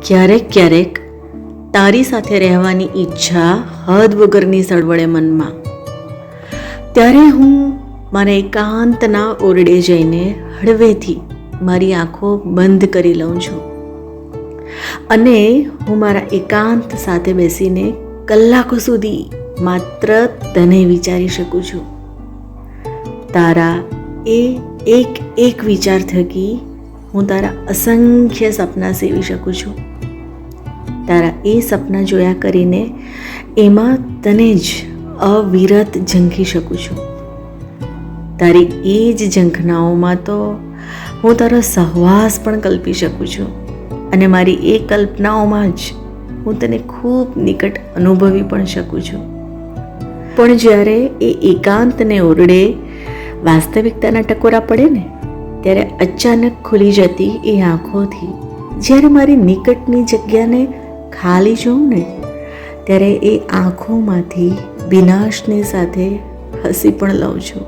ક્યારેક ક્યારેક તારી સાથે રહેવાની ઈચ્છા હદ વગરની સળવળે મનમાં. ત્યારે હું મારા એકાંતના ઓરડે જઈને હળવેથી મારી આંખો બંધ કરી લઉં છું અને હું મારા એકાંત સાથે બેસીને કલાકો સુધી માત્ર તને વિચારી શકું છું. તારા એ એક એક વિચાર થકી હું તારા અસંખ્ય સપના સેવી શકું છું. તારા એ સપના જોયા કરીને એમાં તને જ અવિરત ઝંખી શકું છું. તારી એ જ ઝંખનાઓમાં તો હું તારો સહવાસ પણ કલ્પી શકું છું અને મારી એ કલ્પનાઓમાં જ હું તને ખૂબ નિકટ અનુભવી પણ શકું છું. પણ જ્યારે એ એકાંતને ઓરડે વાસ્તવિકતાના ટકોરા પડે ને ત્યારે અચાનક ખુલી જતી એ આંખોથી જ્યારે મારી નિકટની જગ્યાને ખાલી જોઉં ને ત્યારે એ આંખોમાંથી વિનાશની સાથે હસી પણ લઉં છું.